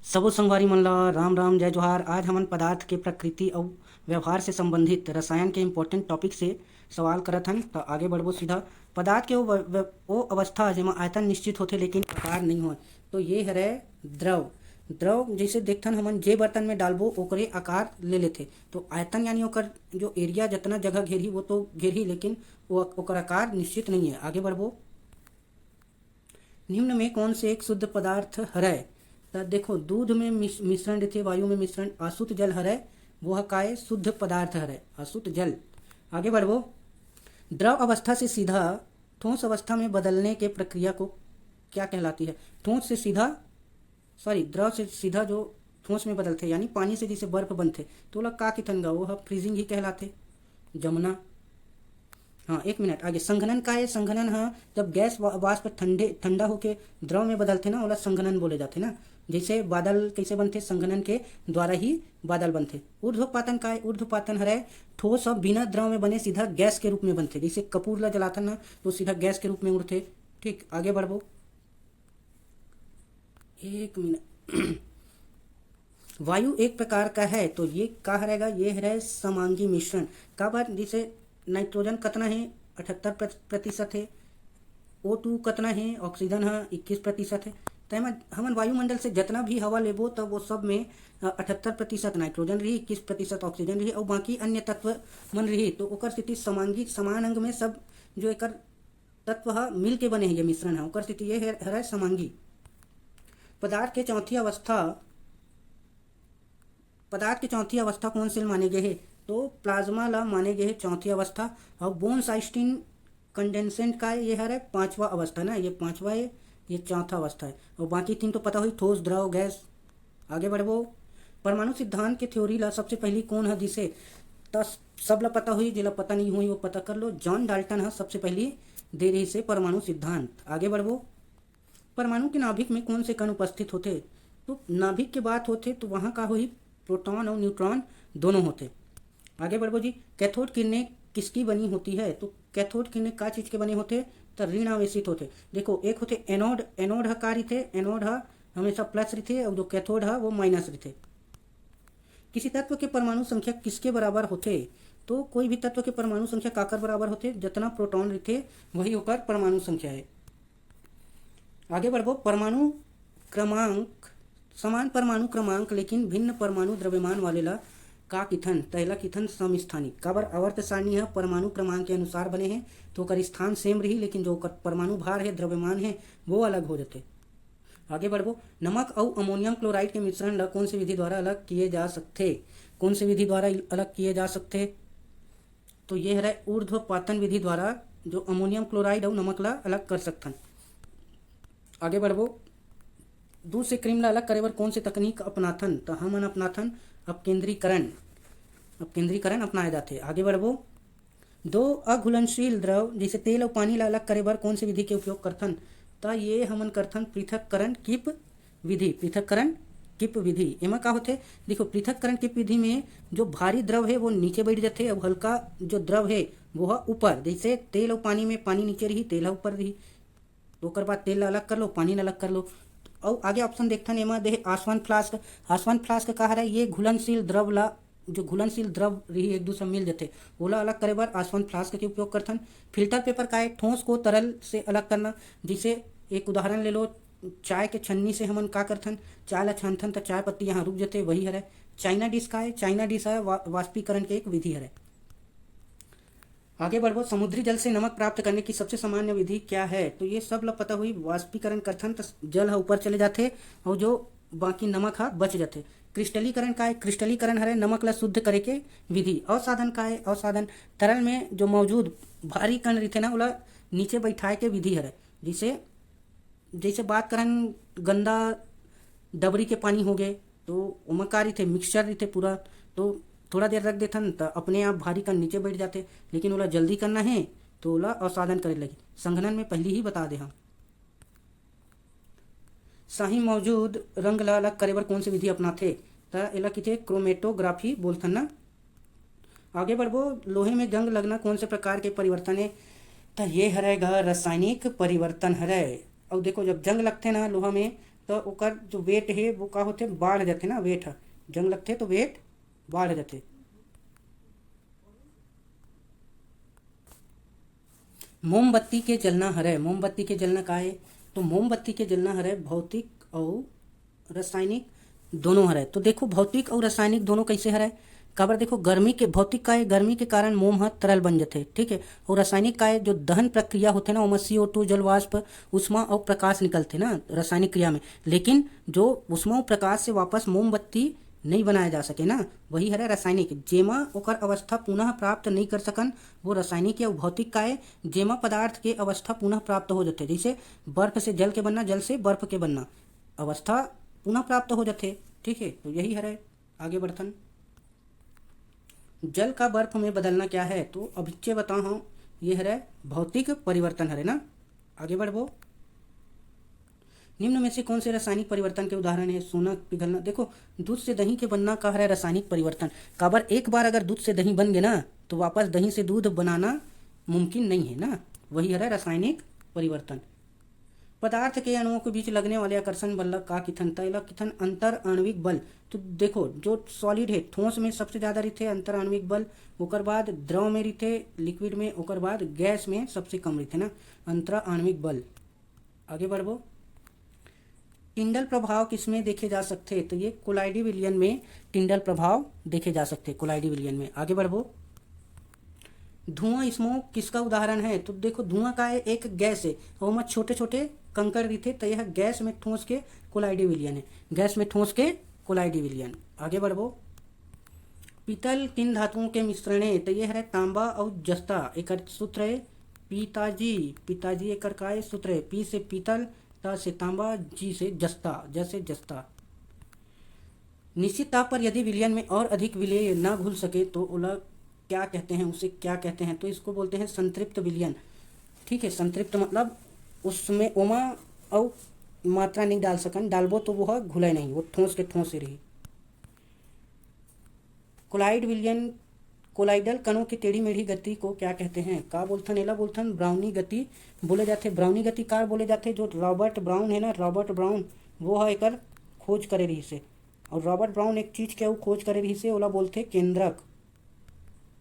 सबो संगवारी मन ला राम राम जय जोहार। आज हमन पदार्थ के प्रकृति अउ व्यवहार से संबंधित रसायन के इम्पोर्टेंट टॉपिक से सवाल करत हन। तो आगे बढ़बो सीधा। पदार्थ के वो अवस्था जेमा आयतन निश्चित होथे लेकिन आकार नहीं होय, तो ये हरय द्रव। द्रव जैसे देखथन हमन जे बर्तन में डालबो ओकरे आकार ले लेथे। तो आयतन यानी ओकर जो एरिया जितना जगह घेरही वो तो घेरही, लेकिन वो ओकर आकार निश्चित नहीं है। आगे बढ़बो। निम्न में कौन से एक शुद्ध पदार्थ हरय? त देखो, दूध में मिश्रण रथे, वायु में मिश्रण, अशुद्ध जल हरय, वो ह काय शुद्ध पदार्थ हरय, अशुद्ध जल। आगे बढ़बो। द्रव अवस्था से सीधा ठोस अवस्था में बदलने के प्रक्रिया को क्या कहलाती है? ठोस से सीधा, सॉरी, द्रव से सीधा जो ठोस में बदलते यानी पानी से जैसे बर्फ बनते तो ओला का किथन गा, वो ह फ्रीजिंग ही कहलाते, जमना। हाँ, एक मिनट आगे। संघनन का है? संघनन, हाँ, जब गैस वाष्प ठंडा होके द्रव में बदलते ना, ओला संघनन बोले जाते ना। जैसे बादल कैसे बनते? संघनन के द्वारा ही बादल बनते। ऊर्ध्वपातन का है? ऊर्ध्वपातन हरय ठोस और बिना द्रव में बने सीधा गैस के रूप में बनते। जैसे कपूर ला जलाथन ना तो सीधा गैस के रूप में उड़ते। ठीक, आगे बढ़बो। एक मिनट। वायु एक प्रकार का है तो ये का रहेगा? ये है समांगी मिश्रण। का बात? जैसे नाइट्रोजन कतना है? 78% है। O2 कतना है? ऑक्सीजन है 21% है। तो हमन वायुमंडल से जितना भी हवा लेबो तो वो सब में 78% नाइट्रोजन रही, 21% ऑक्सीजन रही और बाकी अन्य तत्व मन रही। तो ओकर स्थिति समांगी, समान अंग में सब जो एकर तत्व है मिल के बने हैं, ये मिश्रण है, ओकर स्थिति ये है समांगी। पदार्थ के चौथी अवस्था पदार्थ की चौथी अवस्था कौन से माने गए है? तो प्लाज्मा ला माने गए है चौथी अवस्था। और बोन्स आइंस्टीन कंडेंसेंट का ये है पांचवा अवस्था ना, ये पांचवा है, ये चौथा अवस्था है। और बाकी तीन तो पता हुई, ठोस, द्रव, गैस। आगे बढ़बो। परमाणु सिद्धांत के थ्योरी ला सबसे पहली कौन है जिसे? तो सब ला पता हुई, जिला पता नहीं हुई वो पता कर लो। जॉन डाल्टन है सबसे पहली दे रही से परमाणु सिद्धांत। आगे बढ़बो। परमाणु के नाभिक में कौन से कण उपस्थित होते? तो नाभिक की बात होते तो वहां का हुई प्रोटॉन और न्यूट्रॉन दोनों होते। आगे बढ़बो जी। कैथोड किरणें किसकी बनी होती है? तो कैथोड किरणें का चीज के बने होते? तो ऋण आवेशित होते। देखो, एक होते एनोड। एनोड है का रहिथे? एनोड है हमेशा प्लस रहिथे और जो कैथोड है वो माइनस रहिथे। किसी तत्व के परमाणु संख्या किसके बराबर होते? तो कोई भी तत्व के परमाणु संख्या काकर बराबर होते? जितना प्रोटॉन रहते वही होकर परमाणु संख्या है। आगे बढ़बो। परमाणु क्रमांक, समान परमाणु क्रमांक लेकिन भिन्न परमाणु द्रव्यमान वाले ला का किथन? पहला किथन समस्थानिक। काबर? आवर्त सारणी है परमाणु क्रमांक के अनुसार बने हैं तो ओकर स्थान सेम रही, लेकिन जो परमाणु भार है, द्रव्यमान है, वो अलग हो जाते। आगे बढ़बो। नमक और अमोनियम क्लोराइड के मिश्रण ला कौन सी विधि द्वारा अलग किए जा सकते? कौन सी विधि द्वारा अलग किए जा सकते? तो ये है ऊर्ध्वपातन विधि द्वारा जो अमोनियम क्लोराइड और नमक ला अलग कर सकथन। आगे बढ़बो। दूध से क्रीम ला अलग करे बर कौन से तकनीक अपनाथन? तो हमन अपनाथन अपकेंद्रीकरण। अपकेंद्रीकरण अपनाए जाते। आगे बढ़बो। दो अघुलनशील द्रव जैसे तेल और पानी ला अलग करे बर कौन सी विधि के उपयोग करथन? तो ये हमन करथन पृथक्करण कीप विधि। पृथक्करण कीप विधि एमा का होथे? देखो, पृथक्करण कीप विधि में जो भारी द्रव है वो नीचे बैठ जाते और हल्का जो द्रव है वो है ऊपर। जैसे तेल और पानी में पानी नीचे रही, तेल ऊपर रही, तो ओकर बाद तेल ला अलग कर लो, पानी ला अलग कर लो। और आगे ऑप्शन देखथन एमा दे आसवान फ्लास्क। आसवान फ्लास्क का हरय? ये घुलनशील द्रव ला, जो घुलनशील द्रव रही एक दूसरे मिल जाते ओला अलग करे बर आसवान फ्लास्क के उपयोग करथन। फिल्टर पेपर का है? ठोस को तरल से अलग करना। जैसे एक उदाहरण ले लो, चाय के छन्नी से हमन का करथन? चाय ला छानथन तो चाय पत्ती यहाँ रुक जाते, वही हरय। चाइना डिश का है? चाइना डिश है वाष्पीकरण के एक विधि हरय। आगे बढ़बो। समुद्री जल से नमक प्राप्त करने की सबसे सामान्य विधि क्या है? तो ये सब ला पता हुई, वाष्पीकरण करथन तो जल है ऊपर चले जाते और जो बाकी नमक है बच जाते। क्रिस्टलीकरण का है? क्रिस्टलीकरण हरे नमक ला शुद्ध करे के विधि। अवसाधन का है? अवसाधन तरल में जो मौजूद भारी कण रहते ना ओला नीचे बैठाए के विधि हरे। जैसे जैसे बात करन गंदा डबरी के पानी हो गए तो ओमा का रहिथे? मिक्सचर रहिथे पूरा, तो थोड़ा देर रख देथन तो अपने आप भारी कण नीचे बैठ जाते। लेकिन ओला जल्दी करना है तो ओला अवसाधन करे लगी। संघनन में पहले ही बता दे हम। सही मौजूद रंग ला अलग करे बर कौन सी विधि अपनाथे? तो एला किथे क्रोमेटोग्राफी बोलथन ना। आगे बढ़बो। लोहे में जंग लगना कौन से प्रकार के परिवर्तन है? तो ये हरेगा रासायनिक परिवर्तन हरे। और देखो, जब जंग लगते ना लोहा में तो ओकर जो वेट है वो का होते बढ़ जाते ना, वेट ह जंग लगते तो वेट बढ़ जाते। मोमबत्ती के जलना हरे, मोमबत्ती के जलना का है, तो मोमबत्ती के जलना हरे भौतिक और रासायनिक दोनों हरे। तो देखो भौतिक और रासायनिक दोनों कैसे हरे, काबर देखो गर्मी के भौतिक का है, गर्मी के कारण मोम ह तरल बन जाते, ठीक है। और रासायनिक का है जो दहन प्रक्रिया होते ना, ओमा CO2 जल वाष्प उष्मा और प्रकाश निकलते ना रासायनिक क्रिया में, लेकिन जो उष्मा और प्रकाश से वापस मोमबत्ती नहीं बनाया जा सके ना, वही है रासायनिक। जेमा ओकर अवस्था पुनः प्राप्त नहीं कर सकन वो रासायनिक या भौतिक का है। जेमा पदार्थ के अवस्था पुनः प्राप्त हो जाते, जैसे बर्फ से जल के बनना, जल से बर्फ के बनना, अवस्था पुनः प्राप्त हो जाते, ठीक है। तो यही है। आगे बढ़थन, जल का बर्फ में बदलना क्या है, तो अभिच्चे बताओ हम, ये है भौतिक परिवर्तन है ना। आगे बढ़ो, निम्न में से कौन से रासायनिक परिवर्तन के उदाहरण है, सोना पिघलना। देखो दूध से दही के बनना का है रासायनिक परिवर्तन, काबर एक बार अगर दूध से दही बन गए ना तो वापस दही से दूध बनाना मुमकिन नहीं है ना, वही है रासायनिक परिवर्तन। पदार्थ के अणुओं के बीच लगने वाले आकर्षण बल का किथन, तैला किथन अंतर आणविक बल। तो देखो जो सॉलिड है ठोस में सबसे ज्यादा रिथे अंतर आणविक बल, ओकर बाद द्रव में रिथे, लिक्विड में, ओकर बाद गैस में सबसे कम रिथे ना अंतर आणविक बल। आगे बढ़ो, टिंडल प्रभाव किसमें देखे जा सकते हैं, तो ये कोलाइडी विलयन में टिंडल प्रभाव देखे जा सकते हैं, कोलाइडी विलयन में। आगे बढ़ो, धुआं स्मोक किसका उदाहरण है, तो देखो धुआं का है एक गैस है और में छोटे छोटे कंकड़ रिथे, तो यह गैस में ठोस के कोलाइडी विलयन है, गैस में ठोस के कोलाइडी विलयन। आगे बढ़ो, पीतल किन धातुओं के मिश्रण है, तो यह है तांबा और जस्ता, एक सूत्र है पिताजी, पिताजी एक का है सूत्र है, पी से पीतल, ता से तांबा, जी से जस्ता, जैसे जस्ता। निश्चित ताप पर यदि विलयन में और अधिक विलय ना घुल सके तो ओला क्या कहते हैं, उसे क्या कहते हैं, तो इसको बोलते हैं संतृप्त विलयन, ठीक है। संतृप्त मतलब उसमें ओमा और मात्रा नहीं डाल सकन, डालबो तो वो घुले नहीं, वो ठोस के ठोस ही रही। कोलाइड विलयन, कोलाइडल कणों की टेढ़ी मेढ़ी गति को क्या कहते हैं, का बोलथन, एला बोलथन ब्राउनी गति बोले जाते। ब्राउनी गति कार बोले जाते, जो रॉबर्ट ब्राउन है ना, रॉबर्ट ब्राउन वो है एकर खोज करे रही से, और रॉबर्ट ब्राउन एक चीज के खोज करे रही से, ओला बोलते केंद्रक,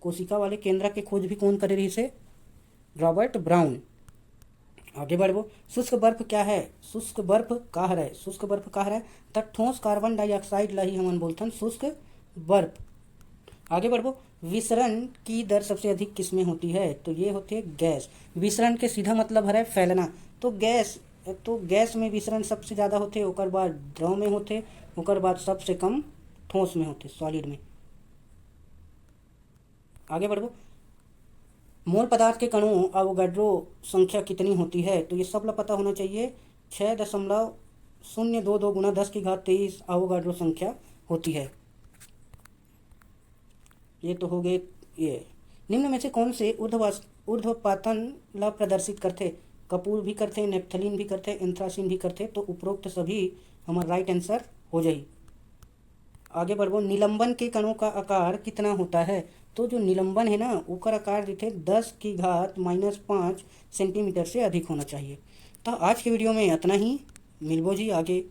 कोशिका वाले केंद्रक के खोज भी कौन करे रही से, रॉबर्ट ब्राउन। आगे बढ़ो, शुष्क बर्फ क्या है, शुष्क बर्फ का है, शुष्क बर्फ का है तब ठोस कार्बन डाइऑक्साइड ला ही हमन बोलथन शुष्क बर्फ। आगे बढ़ो, विसरण की दर सबसे अधिक किसमें होती है, तो ये होती है गैस। विसरण के सीधा मतलब है फैलना, तो गैस में विसरण सबसे ज़्यादा होते, ओकर बाद द्रव में होते, ओकर बाद सबसे कम ठोस में होते, सॉलिड में। आगे बढ़ो, मोल पदार्थ के कणों अवोगाड्रो संख्या कितनी होती है, तो ये सब ला पता होना चाहिए, 6.022 गुना 10⁻23 अवोगाड्रो संख्या होती है। ये तो हो गए ये। निम्न में से कौन से ऊर्ध्वपातन ला प्रदर्शित करते, कपूर भी करते, नेप्थलीन भी करते, एंथ्रासिन भी करते, तो उपरोक्त सभी हमारा राइट आंसर हो जाए। आगे बढ़ो, निलंबन के कणों का आकार कितना होता है, तो जो निलंबन है ना उसका आकार देते 10⁻⁻5 सेंटीमीटर से अधिक होना चाहिए। तो आज के वीडियो में इतना ही, मिलबो जी आगे।